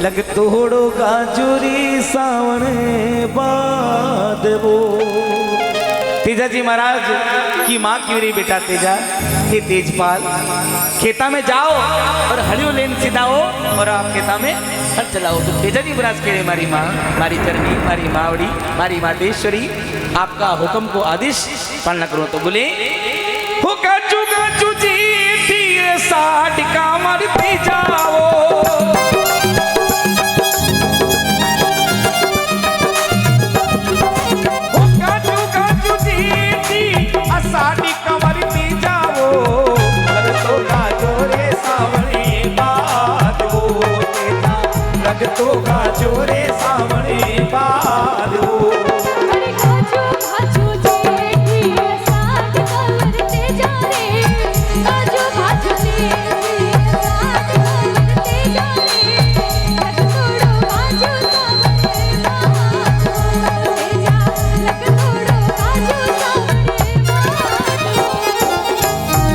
लग तोड़ो गाजुरी सावणे बादवो। तेजा जी महाराज की माँ क्यों रही बेटा तेजा, हे तेजपाल खेता में जाओ और हलियो लेन सिधाओ और आप खेता में हल चलाओ। तो तेजा जी महाराज कह रहे मारी माँ, मारी चरणी, मारी मावड़ी, मारी मातेश्वरी, आपका हुक्म को आदेश पालना करो। तो बोले हो गाजू गाजू जी दिए साठ का मरती जाओ। तो गाजोरे सावणे बादो। अरे गाजो गाजो जेठी साथ कवरते जा रे, गाजो गाजो जेठी साथ कवरते जा रे, लग तोड़ो गाजो सावणे बादो तेजा, लग तोड़ो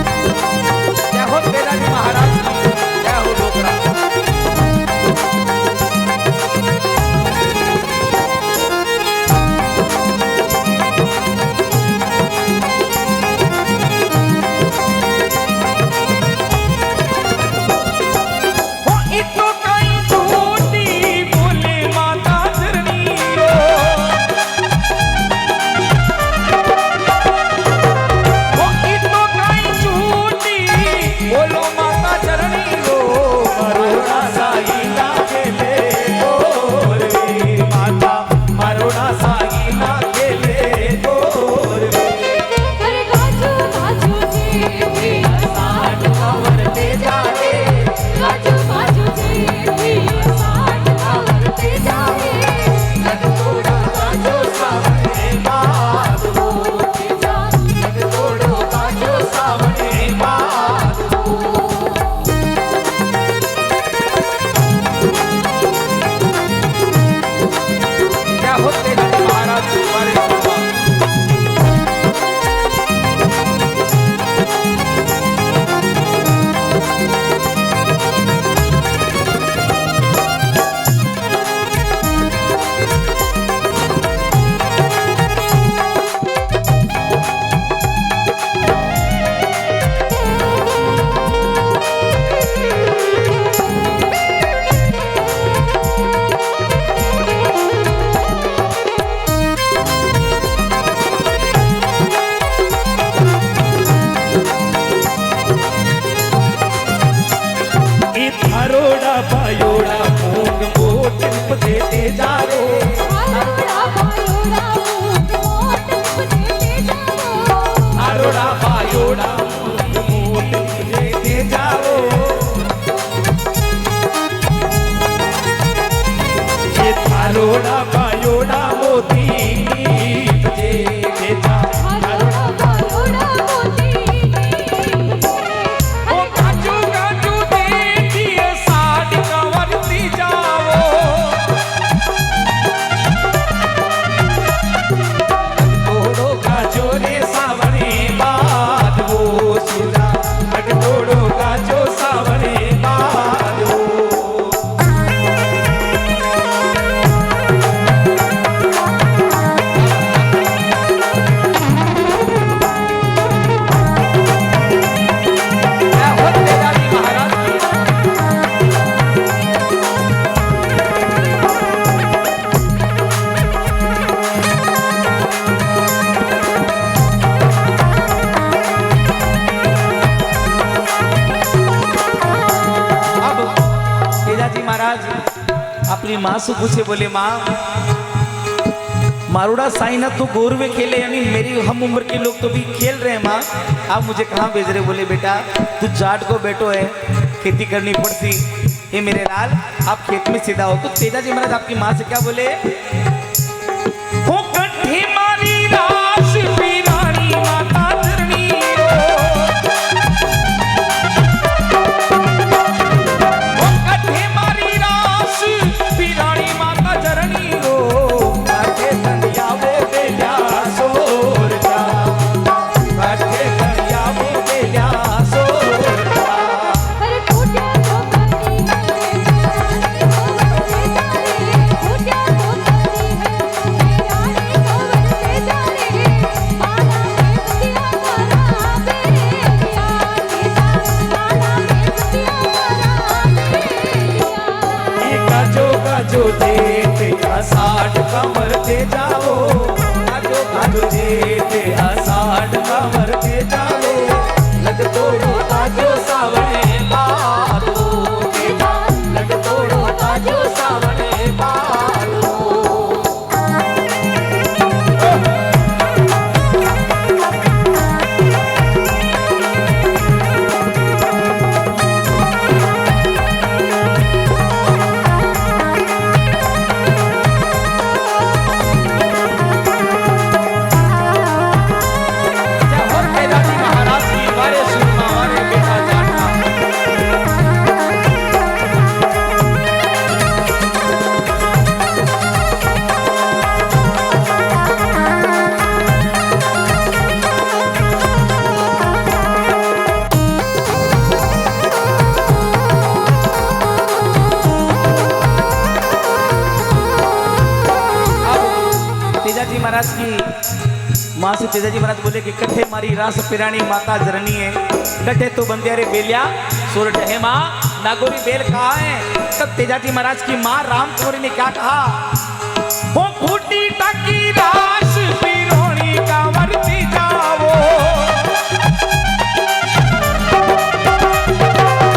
गाजो सावणे बादो। क्या हो तेजा जी महाराज की, क्या हो डोकरा। आरोड़ा पायोड़ा मोती बजे बेटा। आरोड़ा पायोड़ा मोती बजे। ओ गाजू गाजू देखिए साठ कवरती जाओ। तोड़ो गाजोरे सावणे बादो सुधा, लग तोड़ो गाजो सावणे बादो। अपनी माँ से पूछे, बोले माँ मारूड़ा साइना तो गोरवे खेले, यानी मेरी हम उम्र के लोग तो भी खेल रहे हैं माँ, आप मुझे कहाँ भेज रहे। बोले बेटा तू जाट को बैठो है, खेती करनी पड़ती। ये मेरे लाल आप खेत में सीधा हो। तो तेजा जी महाराज आपकी माँ से क्या बोले, मारी रास पीरानी माता धरणी अरे टूटे तो अषाढ़ कमर ते जाओ काजो काजो जेठे अषाढ़ कमर ते जाओ लग तोड़ो काजो सावणे बादो तेजा लग तोड़ो काजो सावणे बादो तेजाजी महाराज की मां से तेजाजी महाराज बोले कि कट्ठे मारी रास पिरानी माता जरनी है कट्ठे तो बंदियारे बेलिया सोरठ है माँ नागोरी बेल कहाँ है। तब तेजाजी महाराज की माँ राम कौरी ने क्या कहा, वो फूटी टकी रास पिरोनी का मरती जाओ,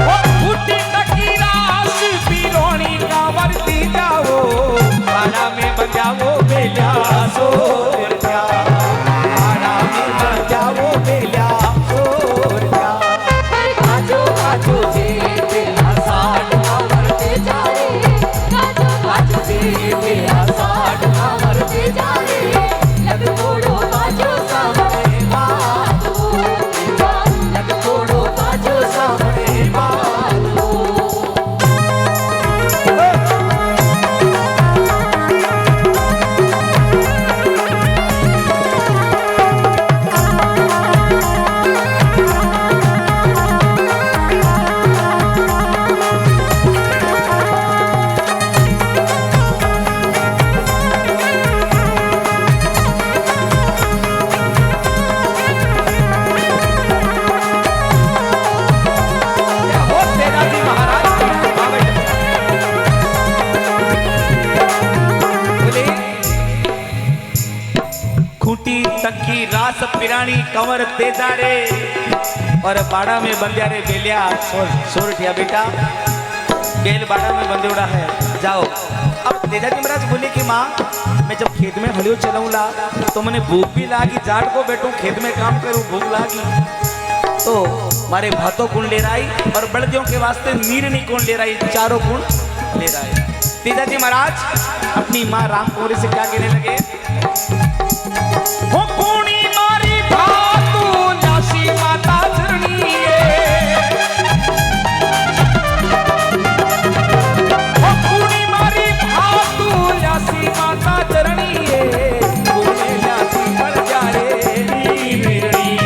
वो फूटी टकी रास पिरोनी का मरती जाओ, पारा में बजाओ बेलिया सोर क्या, पारा में बजाओ बेलिया सोर क्या। काजू काजू जेठे अषाढ़ कमर ते जाए काजू काजू जेठे अषाढ़ कमर ते जाए लग तोड़ो काजू सावणे बादो तेजा लग तोड़ो काजू सावणे बादो। खूंटी तकी रास पिरानी कंवर तेजारे और बाड़ा में बंदियारे बेलिया सोरठिया बेटा बेल बाड़ा में बंदेड़ा है जाओ। अब तेजाजी महाराज बोले कि माँ मैं जब खेत में हलियो चलाऊंगा तो मैंने भूख भी लागी, जाट को बैठूं खेत में काम करूं भूख लागी तो मारे भातों कुण ले रही और बड़दियों के वास्ते नीरनी कुण ले रही, चारों कुण ले रही। तेजाजी महाराज अपनी माँ राम कौरी से क्या कहने लगे, वो पूनी मारी भातू जासी माता जरनी है, वो पूनी मारी भातू जासी माता जरनी है, तूने जासी पड़ जा रे नीरनी,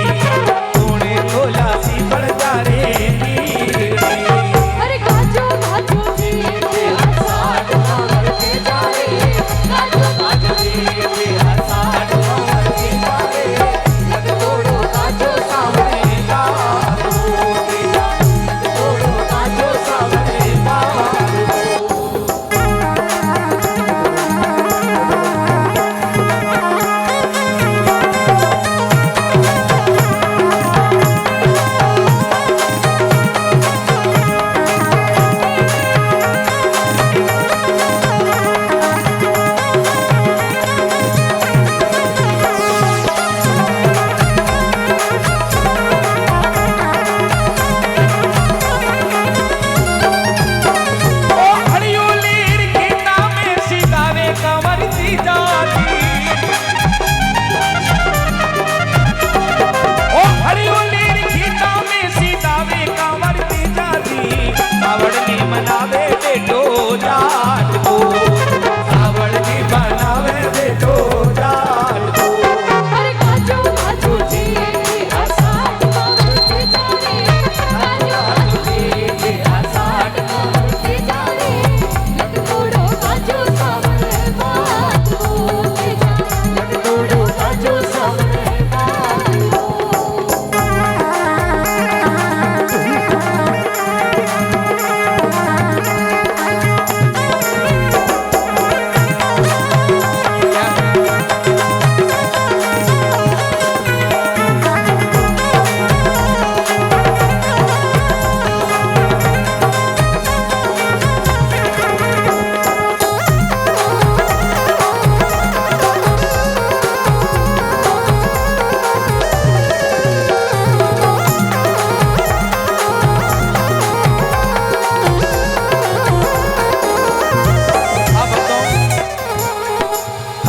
तूने तो जासी पड़ जा रे नीरनी। अरे काजू काजू जेठे अषाढ़ कमर ते जाए काजू काजू जेठे अषाढ़ कमर ते जाए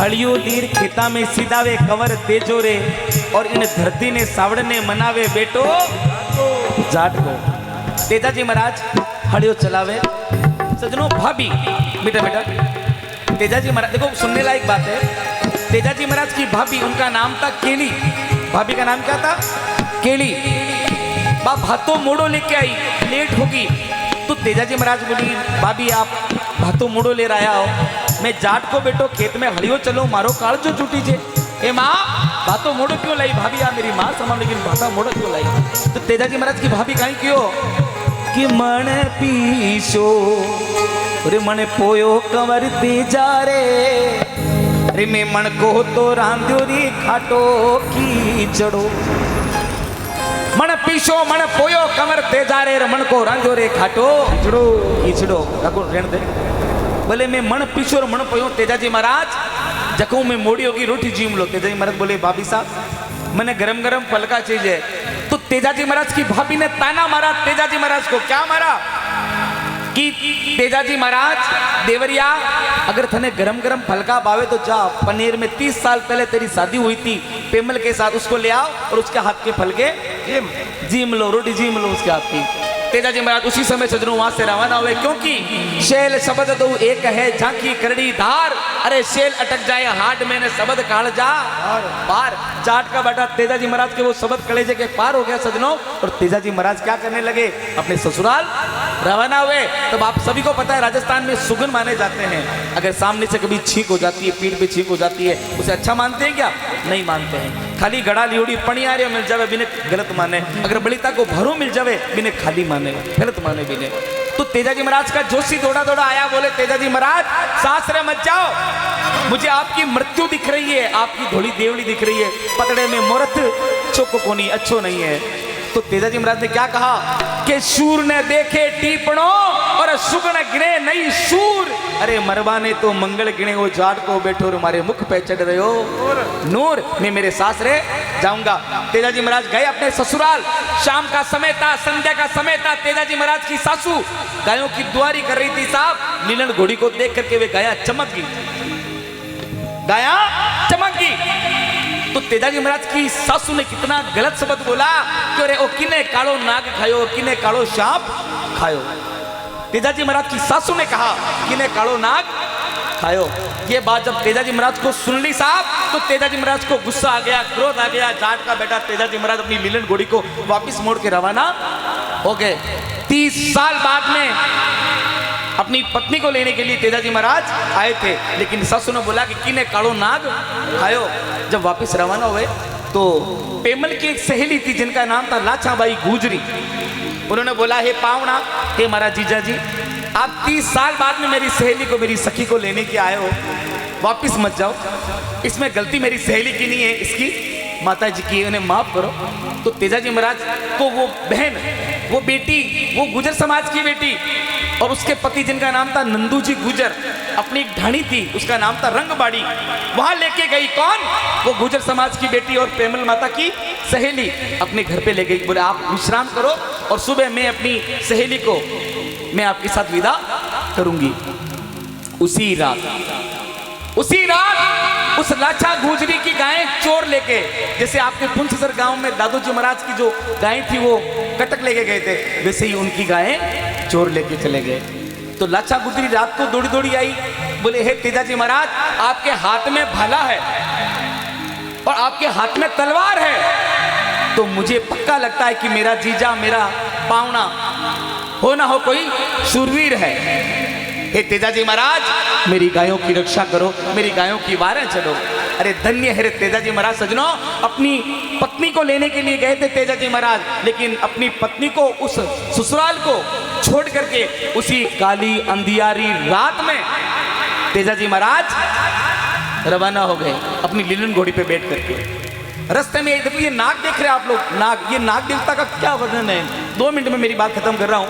हड़ियो लीर खेता में सीधावे कवर तेजो रे और इन धरती ने सावड़ने मनावे बेटो जाट को। तेजाजी महाराज हड़ियो चलावे। सजनों भाभी बेटा बेटा तेजाजी महाराज देखो सुनने लायक बात है। तेजाजी महाराज की भाभी उनका नाम था केली। भाभी का नाम क्या था? केली। बाप भातो मोड़ो लेके आई, लेट होगी तो तेजाजी महाराज बोली भाभी आप भातो मोड़ो ले आया हो, मैं जाट को बेटो खेत में हड़ियो चलो मारो काल जो छूटी छे। ए माँ भातो मोड़ो क्यों लाई? भाभी आप मेरी माँ समान लेकिन भाता मोड़ो क्यों लाई? तो तेजाजी महाराज की भाभी कहीं क्यों कि मन पीसो रे मन पोयो कंवर तेजा रे रे मैं मन को तो रांध्यो री खाटो कीचड़ो। मन पीसो मन पोयो कंवर तेजा रे मन को रांध्यो रे खाटो कीचड़ो कीचड़ो। रखो रहने दे। बोले मैं मन पीसो और मन पोयो तेजाजी महाराज जखों में मोड़ी होगी रोटी जीम लो। तेजाजी महाराज बोले भाभी साहब मैंने गरम गरम फलका चाहिए। तो तेजाजी महाराज की भाभी ने ताना मारा तेजाजी महाराज को। क्या मारा कि तेजाजी महाराज देवरिया अगर थने गरम गरम फलका बावे तो जा पनीर में 30 साल पहले तेरी शादी हुई थी पेमल के साथ, उसको ले आओ और उसके हाथ के फलके जीम लो, रोटी जीम लो उसके हाथ की। तेजाजी महाराज उसी समय सजनों वहां से रवाना हुए क्योंकि शैल शब्द दो एक है झांकी करड़ी धार। अरे शैल अटक जाए हाड में ने शब्द काढ़ जा पार। जाट का बेटा तेजाजी महाराज के वो शब्द कलेजे के पार हो गया सजनों। और तेजाजी महाराज क्या करने लगे? अपने ससुराल रवाना हुए। तब आप सभी को पता है राजस्थान में सुगन माने जाते हैं। अगर सामने से कभी छींक हो जाती है, पीठ पे छींक हो जाती है, उसे अच्छा मानते हैं क्या? नहीं मानते हैं। खाली गड़ा लियोड़ी पणी आ रही मिल जावे बिने गलत माने, अगर बलिता को भरो मिल जावे बिने खाली माने गलत माने बिने। तो तेजाजी महाराज का जोशी दौड़ा दौड़ा आया। बोले तेजाजी महाराज सासरे मत जाओ, मुझे आपकी मृत्यु दिख रही है, आपकी धोली देवली दिख रही है, पतड़े में मोरत चोको कोनी अच्छो नहीं है। तो तेजाजी महाराज ने क्या कहा कि शूर ने देखे टीपणो और सुगण गिने नहीं शूर। अरे मरवा ने तो मंगल गिने वो जाट को बैठो और हमारे मुख पे चढ़ रहे हो नूर। मैं मेरे सासरे जाऊंगा। तेजाजी महाराज गए अपने ससुराल। शाम का समय था, संध्या का समय था। तेजाजी महाराज की सासू गायों की दुआरी कर रही थी साहब। नीलन घोड़ी को देख करके वे गाया चमक गई, गाया चमक गई। तो तेजाजी महाराज की सासू ने कितना गलत शब्द बोला कि अरे ओ किने कालो नाग खायो, किने कालो सांप खायो। तेजाजी महाराज की सासू ने कहा किने कालो नाग खायो। ये बात जब तेजाजी महाराज को सुन ली साहब तो तेजाजी महाराज को गुस्सा आ गया, क्रोध आ गया। जाट का बेटा तेजाजी महाराज अपनी लीलन घोड़ी को वापिस मोड़ के रवाना हो गए। 30 साल बाद में अपनी पत्नी को लेने के लिए तेजाजी महाराज आए थे, लेकिन सासू ने बोला कि किने कालो नाग खायो। जब वापस रवाना हुए तो पेमल की एक सहेली थी जिनका नाम था लाछाबाई गुजरी। उन्होंने बोला हे पावना, हे महाराज जीजा जी, आप 30 साल बाद में मेरी सहेली को, मेरी सखी को लेने के आए हो, वापिस मत जाओ। इसमें गलती मेरी सहेली की नहीं है, इसकी माता जी की, उन्हें माफ करो। तो तेजाजी महाराज को वो बहन, वो बेटी, वो गुजर समाज की बेटी और उसके पति जिनका नाम था नंदू जी गुजर, अपनी एक ढाणी थी उसका नाम था रंगबाड़ी, वहां लेके गई। कौन? वो गुजर समाज की बेटी और पेमल माता की सहेली अपने घर पे ले गई। बोले आप विश्राम करो और सुबह मैं अपनी सहेली को मैं आपके साथ विदा करूंगी। उसी रात उस लाछा गुजरी की गायें चोर लेके, जैसे आपके पुंछसर गांव में दादू जी महाराज की जो गायें थी वो कटक लेके गए थे, वैसे ही उनकी गायें चोर लेके चले गए। तो लाछा गुजरी रात को दौड़ी दौड़ी आई। बोले हे तेजाजी महाराज, आपके हाथ में भाला है और आपके हाथ में तलवार है, तो मुझे पक्का लगता है कि मेरा जीजा, मेरा पावना हो ना हो कोई शूरवीर है। हे तेजाजी महाराज, मेरी गायों की रक्षा करो, मेरी गायों की वारें चलो। अरे धन्य है रे तेजाजी महाराज। सजनों, अपनी पत्नी को लेने के लिए गए थे तेजाजी महाराज, लेकिन अपनी पत्नी को, उस ससुराल को छोड़ करके उसी काली अंधियारी रात में तेजाजी महाराज रवाना हो गए अपनी लीलन घोड़ी पे बैठ करके। रास्ते में देखो ये नाग देख रहे हैं आप लोग, नाग, ये नाग देवता का क्या वर्णन है, 2 मिनट में मेरी बात खत्म कर रहा हूं।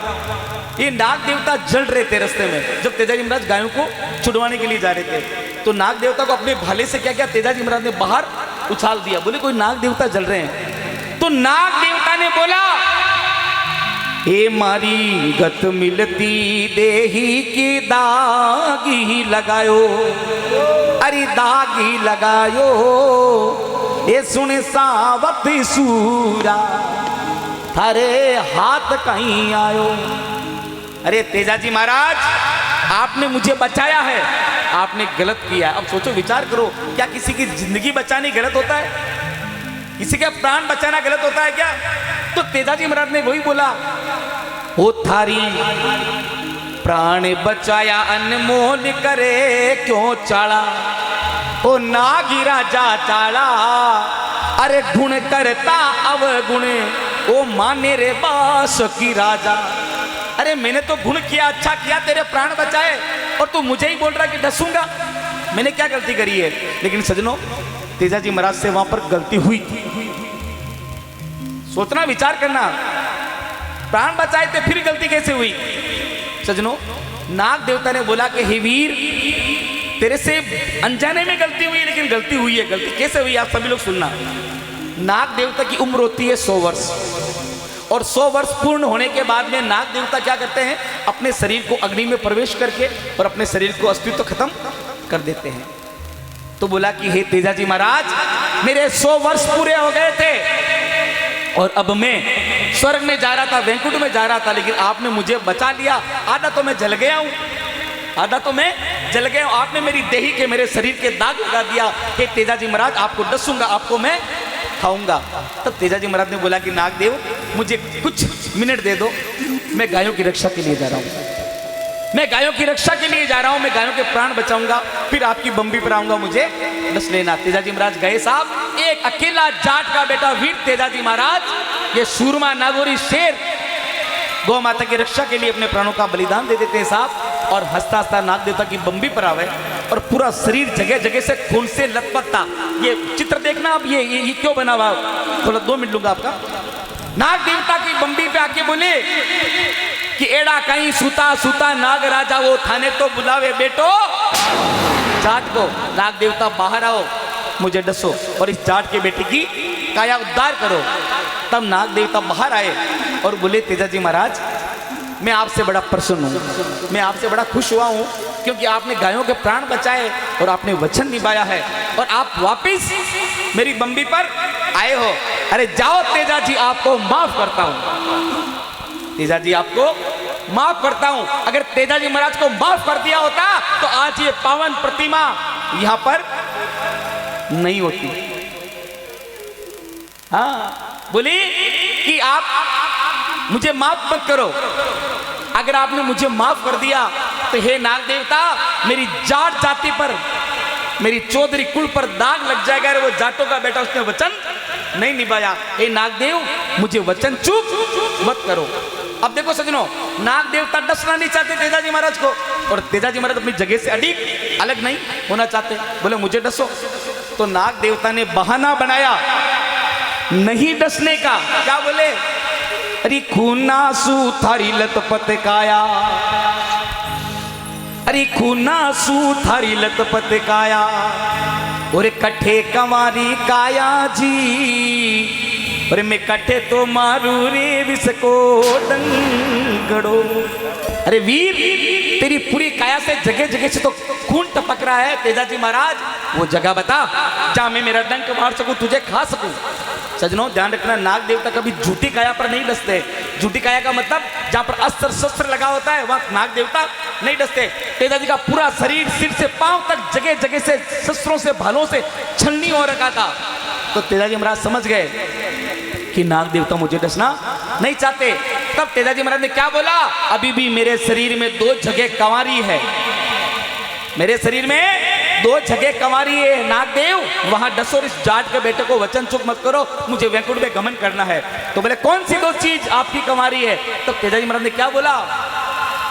ये नाग देवता जल रहे थे रास्ते में, जब तेजाजी महाराज गायों को छुड़वाने के लिए जा रहे थे, तो नाग देवता को अपने भाले से क्या किया, तेजाजी महाराज ने बाहर उछाल दिया। बोले कोई नाग देवता जल रहे हैं। तो नाग देवता ने बोला, हे मारी गत मिलती देही की दागी लगायो, अरे अरे दागी लगायो ये सुन सावत सूरा थारे हाथ कहीं आयो। अरे तेजाजी महाराज, आपने मुझे बचाया है, आपने गलत किया। अब सोचो, विचार करो, क्या किसी की जिंदगी बचानी गलत होता है? किसी का प्राण बचाना गलत होता है क्या? तो तेजाजी महाराज ने वही बोला, ओ थारी प्राण बचाया अनमोल करे क्यों चाड़ा, ओ नागी राजा चाड़ा। अरे गुण करता अवगुण ओ माने रे बास की राजा। अरे मैंने तो गुण किया, अच्छा किया, तेरे प्राण बचाए, और तू मुझे ही बोल रहा कि डसूंगा। मैंने क्या गलती करी है? लेकिन सजनों, तेजाजी महाराज से वहां पर गलती हुई थी। सोचना, विचार करना, प्राण बचाए थे फिर गलती कैसे हुई? सजनों, नाग देवता ने बोला कि हे वीर, तेरे से अनजाने में गलती हुई, लेकिन गलती हुई है। गलती कैसे हुई आप सभी लोग सुनना। नाग देवता की उम्र होती है 100 वर्ष, और 100 वर्ष पूर्ण होने के बाद में नाग देवता क्या करते हैं? अपने शरीर को अग्नि में प्रवेश करके और अपने शरीर को अस्तित्व खत्म कर देते हैं। तो बोला कि हे तेजाजी महाराज, मेरे 100 वर्ष पूरे हो गए थे और अब मैं स्वर्ग में जा रहा था, वैकुंठ में जा रहा था, लेकिन आपने मुझे बचा लिया। आधा तो मैं जल गया हूं, आधा तो मैं जल गया हूं। आपने मेरी देही के, मेरे शरीर के दाग लगा दिया। हे तेजाजी महाराज, आपको डसूंगा, आपको मैं खाऊंगा। तब तेजाजी महाराज ने बोला कि नागदेव, मुझे कुछ मिनट दे दो, मैं गायों की रक्षा के लिए जा रहा हूं, मैं गायों की रक्षा के लिए जा रहा हूं, मैं गायों के प्राण बचाऊंगा, फिर आपकी बम्बी पर आऊंगा, मुझे डस लेना। तेजाजी महाराज गए साहब। एक अकेला जाट का बेटा वीर तेजाजी महाराज, ये सूरमा नागौरी शेर, गौ माता की रक्षा के लिए अपने प्राणों का बलिदान दे देते हैं साहब। और हंसता हंसता नाग देवता की बम्बी पर आवे और पूरा शरीर जगह जगह से खून से लथपथता। ये चित्र देखना आप, ये क्यों बना हुआ? थोड़ा 2 मिनट लूंगा आपका। नाग देवता की बम्बी पे आके बोले कि एड़ा कहीं सुता सुता नाग राजा, वो थाने तो बुलावे बेटो जाट को। नाग देवता बाहर आओ, मुझे डसो और इस जाट के बेटे की काया उद्धार करो। तब नाग देवता बाहर आए और बोले, तेजाजी महाराज, मैं आपसे बड़ा प्रसन्न हूँ, मैं आपसे बड़ा खुश हुआ हूँ, क्योंकि आपने गायों के प्राण बचाए और आपने वचन निभाया है और आप वापिस मेरी बम्बी पर आए हो। अरे जाओ तेजाजी, आपको माफ करता हूँ, तेजाजी आपको माफ करता हूँ। अगर तेजाजी महाराज को माफ कर दिया होता तो आज ये पावन प्रतिमा यहाँ पर नहीं होती। हाँ, बोली कि आप मुझे माफ मत करो। अगर आपने मुझे माफ कर दिया तो हे नाग देवता, मेरी जाट जाति पर, मेरी चौधरी कुल पर दाग लग जाएगा। अरे वो जाटों का बेटा, उसने वचन नहीं निभाया। हे नागदेव, मुझे वचन चूक मत करो। अब देखो सजनों, नाग देवता डसना नहीं चाहते तेजाजी महाराज को, और तेजाजी महाराज अपनी जगह से अडिग अलग नहीं होना चाहते। बोले मुझे डसो। तो नाग देवता ने बहाना बनाया नहीं डसने का। क्या बोले? अरे खूना सू थारी लतपत काया, अरे खूना सू थारी लतपत काया, और कट्ठे कमारी काया जी, और मैं कट्ठे तो मारू रे विसको डंगड़ो। अरे वीर, तेरी पूरी काया से जगह जगह से तो खून टपक रहा है। तेजाजी महाराज, वो जगह बता जहां मैं मेरा डंक मार सकूं, तुझे खा सकूं। सजनों ध्यान रखना, नाग देवता कभी झूठी काया पर नहीं डसते। झूठी काया का मतलब जहां पर अस्त्र शस्त्र लगा होता है वहां नाग देवता नहीं डसते। तेजाजी का पूरा शरीर सिर से पांव तक जगह जगह से शस्त्रों से, भालों से छलनी हो रखा था। तो तेजाजी महाराज समझ गए कि नाग देवता मुझे डसना नहीं चाहते। तब तेजाजी महाराज ने क्या बोला? अभी भी मेरे शरीर में 2 जगह कंवारी है, मेरे शरीर में 2 जगह कंवारी है। नागदेव, वहां डसो, इस जाट के बेटे को वचन चूक मत करो, मुझे वैकुंठ में गमन करना है। तो बोले कौन सी 2 चीज आपकी कंवारी है? तो तेजाजी महाराज ने क्या बोला?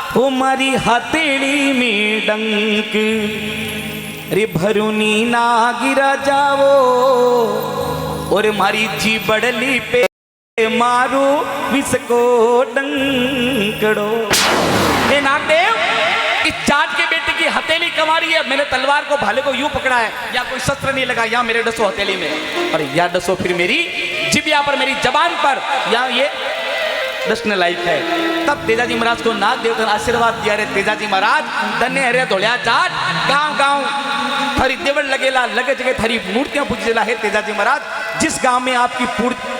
हमारी हथेली में डंक, रे भरुनी ना गिरा जाओ, और मारी जी बड़ली पे मारो विसको डंकड़ो। हे नागदेव, इस जाट के बेटे की हथेली कंवारी है। मैंने तलवार को, भाले को यूं पकड़ा है, या कोई शस्त्र नहीं लगा, या मेरे डसो हथेली में, और या डसो फिर मेरी जिबिया पर, मेरी जबान पर, या ये डसने लायक है। तब तेजाजी महाराज को नाग देवता ने आशीर्वाद दिया। रे तेजाजी महाराज, धन्य है रे धोलिया जाट, गांव गांव थारी देवड़ लगेला लगे जगह थारी मूर्तियां पूजेला है तेजाजी महाराज। जिस गांव में आपकी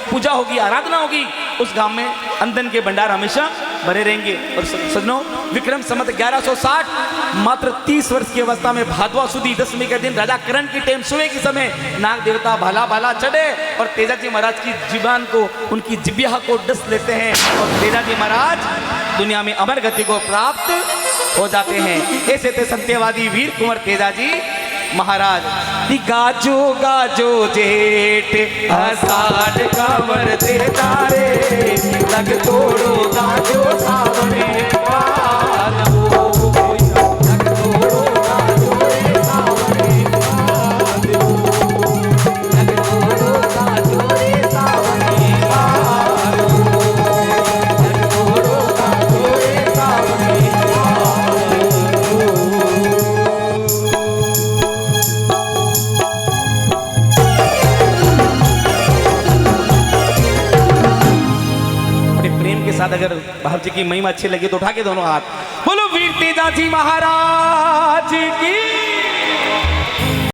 पूजा होगी, आराधना होगी, उस गांव में अंदन के भंडार हमेशा भरे रहेंगे। और सजनों, विक्रम संवत 1160 मात्र 30 वर्ष की अवस्था में भादवा सुदी दशमी के दिन राजा करण की टेम सुबह के समय नाग देवता भाला भाला चढ़े और तेजाजी महाराज की जीवान को, उनकी जिब्या को डस लेते हैं और तेजाजी महाराज दुनिया में अमर गति को प्राप्त हो जाते हैं। ऐसे थे सत्यवादी वीर कुंवर तेजाजी महाराज। गाजो गाजो जेठ आषाढ़ कांवर तेजा रे, लग तोड़ो गाजो सावने पालो, लग तोड़ो गाजो रे सावने पालो, लग तोड़ो गाजो रे सावने पालो, लग तोड़ो गाजो रे सावने साथ। अगर भाव जी की महिमा अच्छी लगी तो उठा के दोनों हाथ बोलो वीर तेजाजी महाराज की।